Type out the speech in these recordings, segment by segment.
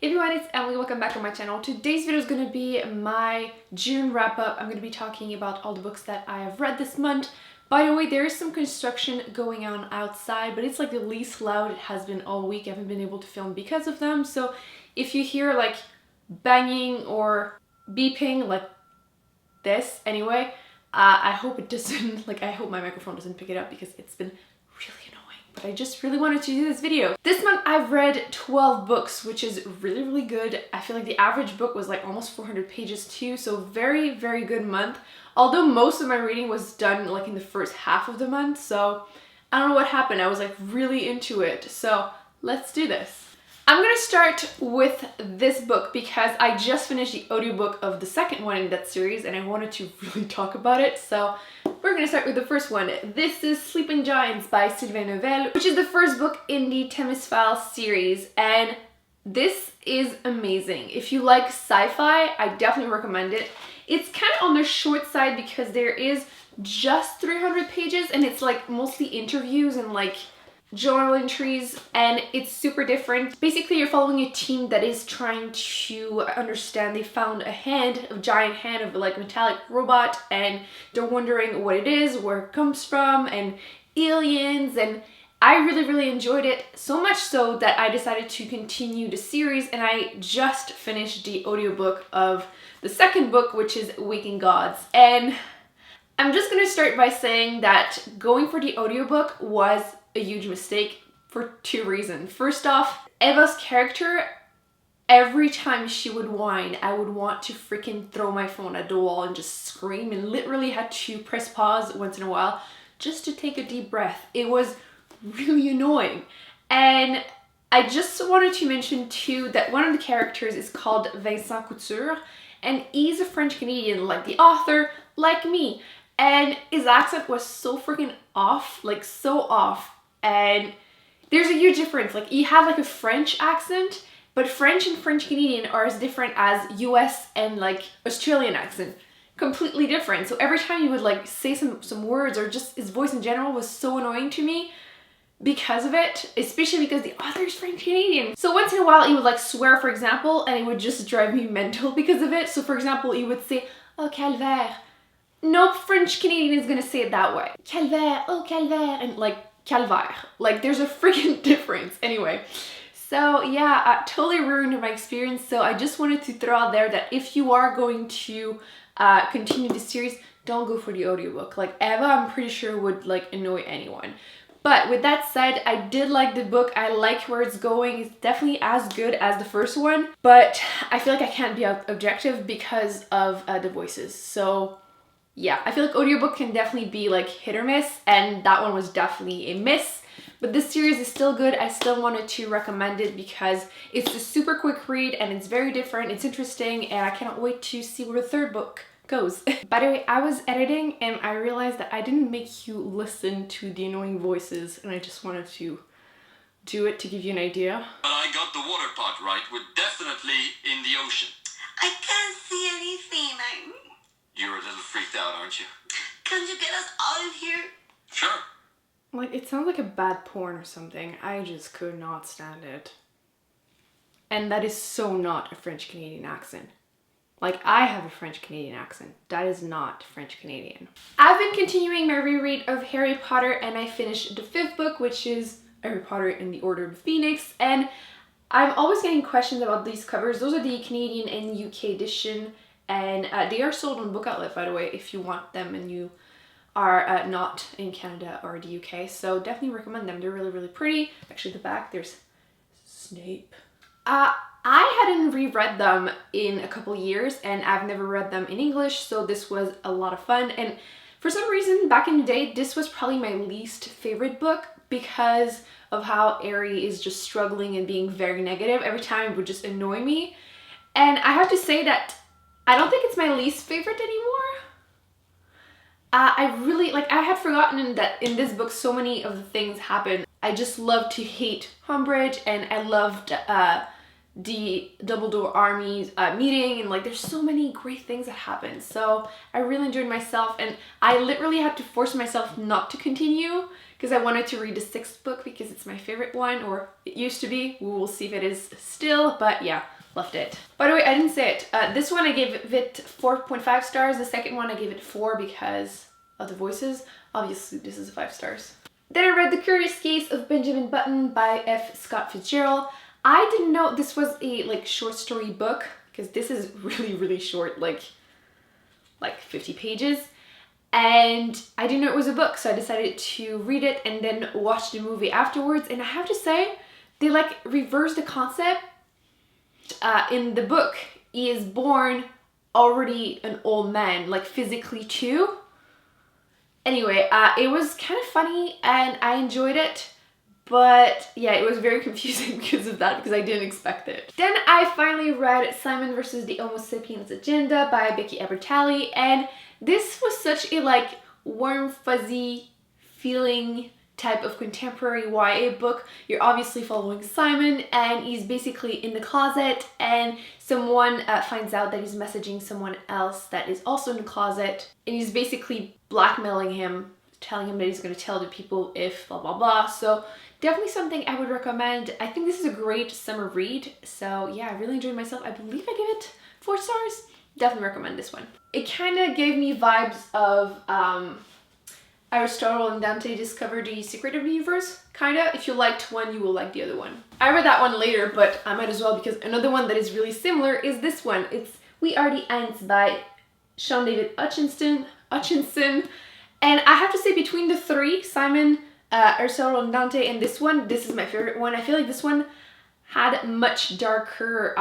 Hey everyone, it's Emily. Welcome back on my channel. Today's video is going to be my June wrap-up. I'm going to be talking about all the books that I have read this month. By the way, there is some construction going on outside, but it's like the least loud it has been all week. I haven't been able to film because of them. So if you hear like banging or beeping like this anyway, I hope it doesn't, I hope my microphone doesn't pick it up because it's been really annoying. But I just really wanted to do this video. This month I've read 12 books, which is really good. I feel like the average book was like almost 400 pages too, so very good month. Although most of my reading was done like in the first half of the month, so I don't know what happened. I was like really into it. So let's do this. I'm gonna start with this book because I just finished the audiobook of the second one in that series and I wanted to really talk about it. So we're gonna start with the first one. This is Sleeping Giants by Sylvain Neuvel, which is the first book in the Themis Files series, and this is amazing. If you like sci-fi, I definitely recommend it. It's kind of on the short side because there is just 300 pages and it's like mostly interviews and like journal entries, and it's super different. Basically, you're following a team that is trying to understand. They found a giant hand of like metallic robot, and they're wondering what it is, where it comes from, and aliens. And I really enjoyed it, so much so that I decided to continue the series, and I just finished the audiobook of the second book, which is Waking Gods. And I'm just gonna start by saying that going for the audiobook was a huge mistake for two reasons. First off, Eva's character, every time she would whine, I would want to freaking throw my phone at the wall and just scream, and literally had to press pause once in a while just to take a deep breath. It was really annoying. And I just wanted to mention too that one of the characters is called Vincent Couture, and he's a French Canadian like the author, like me. And his accent was so freaking off, like so off. And there's a huge difference. Like, he had like a French accent, but French and French Canadian are as different as US and like Australian accent. Completely different. So every time he would like say some words, or just his voice in general was so annoying to me because of it, especially because the author is French Canadian. So once in a while he would like swear, for example, and it would just drive me mental because of it. So for example, he would say, "Oh, calvaire." No French Canadian is gonna say it that way. Calvaire, oh calvaire, and like calvaire. Like, there's a freaking difference. Anyway, so yeah, I totally ruined my experience. So I just wanted to throw out there that if you are going to continue the series, don't go for the audiobook. Like, Eva, I'm pretty sure would like annoy anyone. But with that said, I did like the book. I like where it's going. It's definitely as good as the first one, but I feel like I can't be objective because of the voices. So yeah, I feel like audiobook can definitely be like hit or miss, and that one was definitely a miss. But this series is still good. I still wanted to recommend it because it's a super quick read and it's very different, it's interesting, and I cannot wait to see where the third book goes. By the way, I was editing and I realized that I didn't make you listen to the annoying voices, and I just wanted to do it to give you an idea. But I got the water part right. We're definitely in the ocean. I can't see anything. You're a little freaked out, aren't you? Can you get us out of here? Sure. Like, it sounds like a bad porn or something. I just could not stand it. And that is so not a French Canadian accent. Like, I have a French Canadian accent. That is not French Canadian. I've been continuing my reread of Harry Potter, and I finished the fifth book, which is Harry Potter and the Order of the Phoenix. And I'm always getting questions about these covers. Those are the Canadian and UK edition. And they are sold on Book Outlet, by the way, if you want them and you are not in Canada or the UK. So definitely recommend them. They're really pretty. Actually, the back, there's Snape. I hadn't reread them in a couple years, and I've never read them in English, so this was a lot of fun. And for some reason, back in the day, this was probably my least favorite book because of how Harry is just struggling and being very negative. Every time it would just annoy me. And I have to say that I don't think it's my least favorite anymore. I really, like, I had forgotten that in this book so many of the things happen. I just love to hate Umbridge, and I loved the Dumbledore armies meeting, and like there's so many great things that happen. So I really enjoyed myself, and I literally had to force myself not to continue because I wanted to read the sixth book because it's my favorite one, or it used to be. We will see if it is still, but yeah, Loved it. By the way, I didn't say it. This one I gave it 4.5 stars. The second one I gave it 4 because of the voices. Obviously, this is 5 stars. Then I read The Curious Case of Benjamin Button by F. Scott Fitzgerald. I didn't know this was a short story book because this is really short, like 50 pages. And I didn't know it was a book, so I decided to read it and then watch the movie afterwards. And I have to say, they reverse the concept. In the book, he is born already an old man, physically too. Anyway, it was kind of funny and I enjoyed it. But yeah, it was very confusing because of that, because I didn't expect it. Then I finally read Simon versus the Homo Sapiens Agenda by Becky Albertalli, and this was such a warm, fuzzy feeling type of contemporary YA book. You're obviously following Simon, and he's basically in the closet, and someone finds out that he's messaging someone else that is also in the closet, and he's basically blackmailing him, telling him that he's going to tell the people if blah blah blah. So definitely something I would recommend. I think this is a great summer read. So yeah, I really enjoyed myself. I believe I gave it 4 stars. Definitely recommend this one. It kind of gave me vibes of Aristotle and Dante Discover the Secret of the Universe. Kinda. If you liked one, you will like the other one. I read that one later, but I might as well because another one that is really similar is this one. It's We Are the Ants by Sean David Hutchinson. And I have to say, between the three, Simon, Aristotle and Dante, and this one, this is my favorite one. I feel like this one had much darker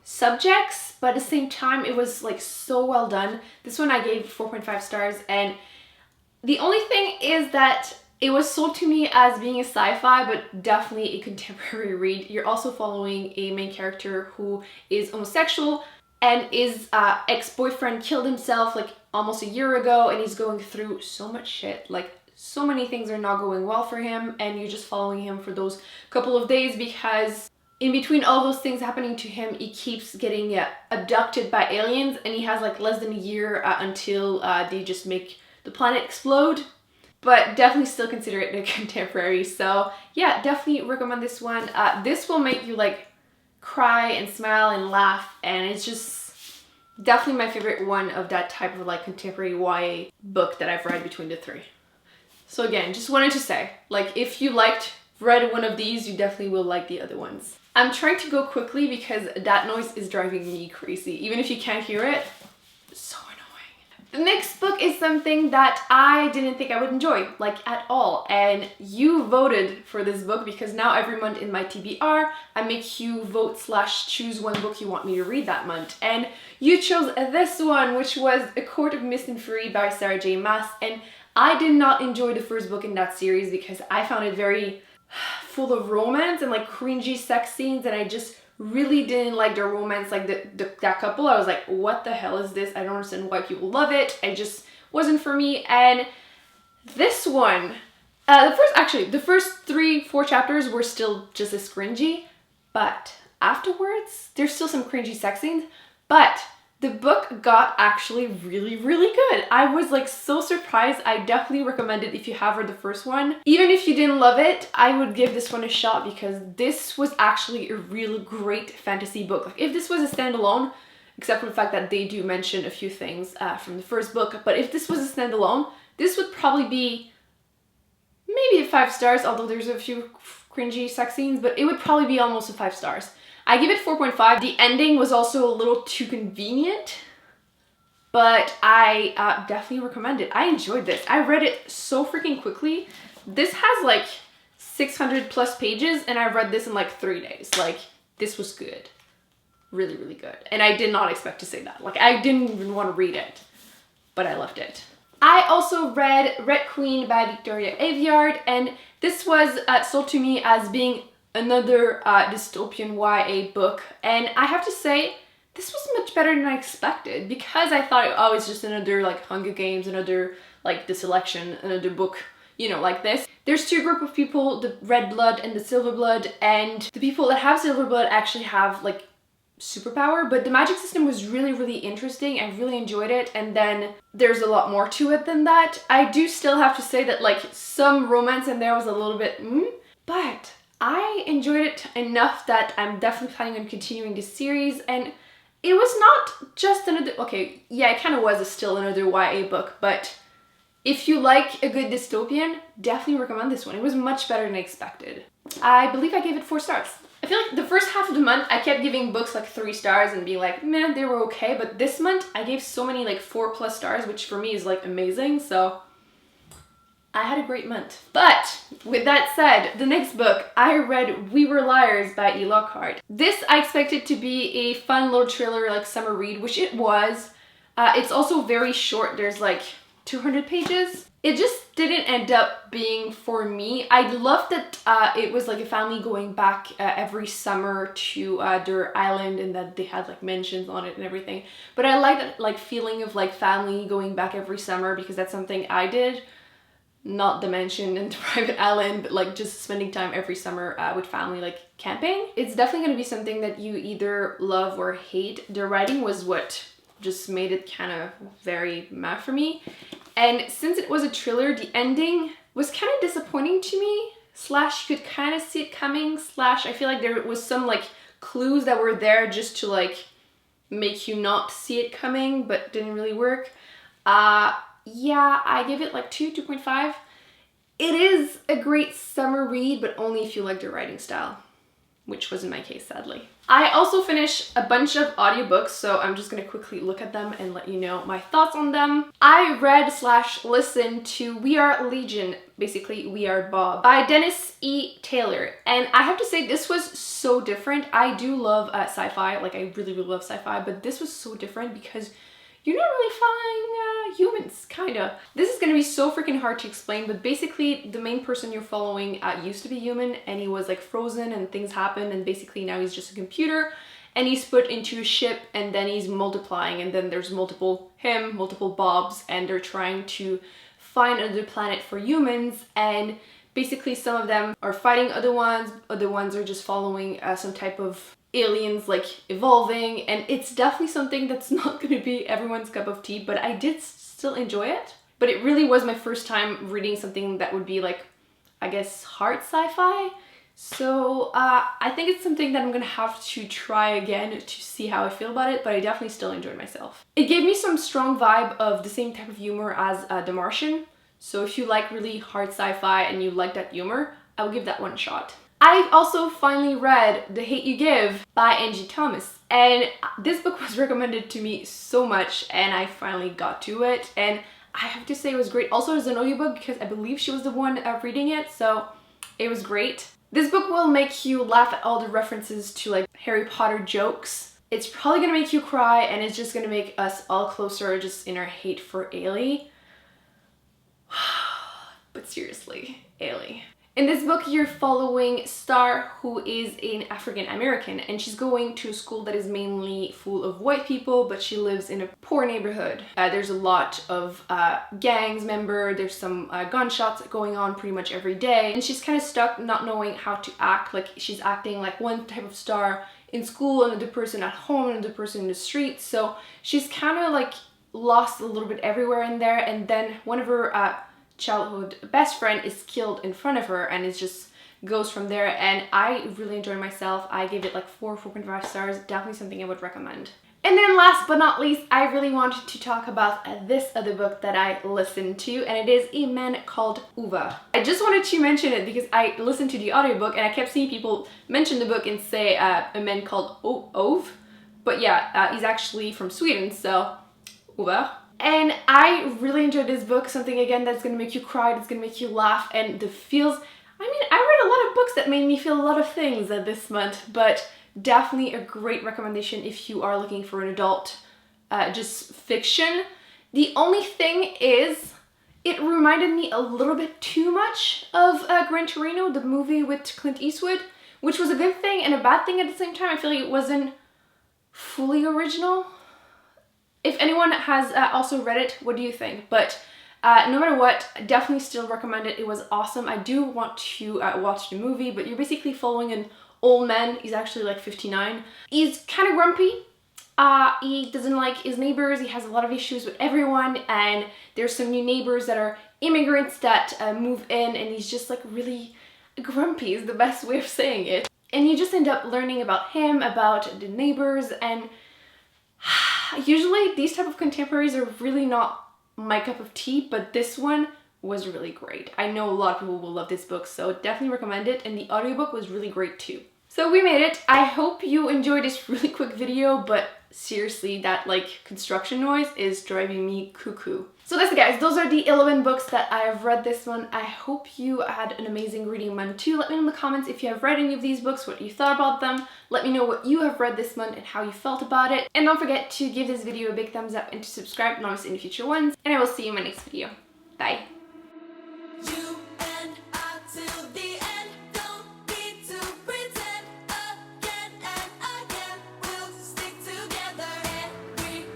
subjects, but at the same time, it was so well done. This one I gave 4.5 stars, and the only thing is that it was sold to me as being a sci-fi, but definitely a contemporary read. You're also following a main character who is homosexual, and his ex-boyfriend killed himself almost a year ago, and he's going through so much shit. So many things are not going well for him, and you're just following him for those couple of days because in between all those things happening to him, he keeps getting abducted by aliens, and he has less than a year until they just make the planet explode. But definitely still consider it a contemporary. So yeah, definitely recommend this one. This will make you cry and smile and laugh, and it's just definitely my favorite one of that type of contemporary YA book that I've read between the three. So again, just wanted to say, if you read one of these, you definitely will like the other ones. I'm trying to go quickly because that noise is driving me crazy. Even if you can't hear it, so annoying. The next book is something that I didn't think I would enjoy, at all. And you voted for this book because now every month in my TBR, I make you vote / choose one book you want me to read that month. And you chose this one, which was A Court of Mist and Fury by Sarah J. Maas. And I did not enjoy the first book in that series because I found it very full of romance and cringy sex scenes, and I just really didn't like the romance, that couple. I was like, what the hell is this? I don't understand why people love it. It just wasn't for me. And this one, the first 3-4 chapters were still just as cringy, but afterwards there's still some cringy sex scenes, but the book got actually really good. I was so surprised. I definitely recommend it if you have read the first one. Even if you didn't love it, I would give this one a shot because this was actually a really great fantasy book. If this was a standalone, except for the fact that they do mention a few things from the first book, but if this was a standalone, this would probably be maybe 5 stars, although there's a few cringy sex scenes, but it would probably be almost a 5 stars. I give it 4.5. The ending was also a little too convenient, but I definitely recommend it. I enjoyed this. I read it so freaking quickly. This has 600 plus pages, and I read this in 3 days. This was good. Really good. And I did not expect to say that. I didn't even want to read it, but I loved it. I also read Red Queen by Victoria Aveyard, and this was sold to me as being another dystopian YA book, and I have to say this was much better than I expected because I thought, oh, it's just another Hunger Games, another this election, another book, like this. There's 2 groups of people, the red blood and the silver blood, and the people that have silver blood actually have superpower, but the magic system was really interesting. I really enjoyed it, and then there's a lot more to it than that. I do still have to say that some romance in there was a little bit but I enjoyed it enough that I'm definitely planning on continuing the series, and it was not just another, okay, yeah, it kind of was still another YA book, but if you like a good dystopian, definitely recommend this one. It was much better than I expected. I believe I gave it 4 stars. I feel like the first half of the month, I kept giving books like 3 stars and being like, man, they were okay, but this month, I gave so many like 4+ stars, which for me is like amazing, so I had a great month. But with that said, the next book, I read We Were Liars by Lockhart. This I expected to be a fun little thriller, like summer read, which it was. It's also very short. There's like 200 pages. It just didn't end up being for me. I loved that it was like a family going back every summer to their island, and that they had like mansions on it and everything. But I like that like feeling of like family going back every summer, because that's something I did. Not the mansion and the private island, but like just spending time every summer with family, like camping. It's definitely going to be something that you either love or hate. The writing was what just made it kind of very meh for me. And since it was a thriller, the ending was kind of disappointing to me, slash you could kind of see it coming, slash I feel like there was some like clues that were there just to like make you not see it coming, but didn't really work. Yeah, I give it like 2.5. It is a great summer read, but only if you like the writing style, which was in my case, sadly. I also finished a bunch of audiobooks, so I'm just gonna quickly look at them and let you know my thoughts on them. I read slash listened to We Are Legion, basically We Are Bob, by Dennis E. Taylor. And I have to say, this was so different. I do love sci-fi, like I really, really love sci-fi, but this was so different because you're not really following humans, kinda. This is gonna be so freaking hard to explain, but basically the main person you're following used to be human, and he was like frozen and things happened, and basically now he's just a computer, and he's put into a ship, and then he's multiplying, and then there's multiple Bobs, and they're trying to find another planet for humans, and basically some of them are fighting other ones are just following some type of aliens like evolving, and it's definitely something that's not going to be everyone's cup of tea, but I did still enjoy it. But it really was my first time reading something that would be like, I guess, hard sci-fi. So I think it's something that I'm gonna have to try again to see how I feel about it, but I definitely still enjoyed myself. It gave me some strong vibe of the same type of humor as The Martian. So if you like really hard sci-fi and you like that humor, I will give that one a shot. I've also finally read The Hate You Give by Angie Thomas, and this book was recommended to me so much, and I finally got to it, and I have to say it was great. Also as an audiobook, because I believe she was the one reading it, so it was great. This book will make you laugh at all the references to like Harry Potter jokes. It's probably gonna make you cry, and it's just gonna make us all closer just in our hate for Ailey. But seriously, Ailey. In this book, you're following Star, who is an African American, and she's going to a school that is mainly full of white people, but she lives in a poor neighborhood. There's a lot of gangs member, there's some gunshots going on pretty much every day, and she's kind of stuck not knowing how to act. Like, she's acting like one type of star in school, another person at home, another person in the street, so she's kind of like lost a little bit everywhere in there. And then one of her childhood best friend is killed in front of her, and it just goes from there. And I really enjoyed myself. I gave it like 4.5 stars. Definitely something I would recommend. And then last but not least, I really wanted to talk about this other book that I listened to, and it is A Man Called Ove. I just wanted to mention it because I listened to the audiobook and I kept seeing people mention the book and say A Man Called Ove, but yeah, he's actually from Sweden, so Ove. And I really enjoyed this book, something again that's gonna make you cry, that's gonna make you laugh, and the feels, I mean, I read a lot of books that made me feel a lot of things this month, but definitely a great recommendation if you are looking for an adult, just fiction. The only thing is, it reminded me a little bit too much of Gran Torino, the movie with Clint Eastwood, which was a good thing and a bad thing at the same time. I feel like it wasn't fully original. If anyone has also read it, what do you think? But no matter what, definitely still recommend it. It was awesome. I do want to watch the movie, but you're basically following an old man. He's actually like 59. He's kind of grumpy. He doesn't like his neighbors. He has a lot of issues with everyone, and there's some new neighbors that are immigrants that move in, and he's just like really grumpy is the best way of saying it. And you just end up learning about him, about the neighbors, and usually these type of contemporaries are really not my cup of tea, but this one was really great. I know a lot of people will love this book, so definitely recommend it, and the audiobook was really great too. So we made it. I hope you enjoyed this really quick video, but seriously, that like construction noise is driving me cuckoo. So that's it, guys. Those are the 11 books that I have read this month. I hope you had an amazing reading month too. Let me know in the comments if you have read any of these books, what you thought about them. Let me know what you have read this month and how you felt about it. And don't forget to give this video a big thumbs up and to subscribe and not miss any future ones. And I will see you in my next video. Bye.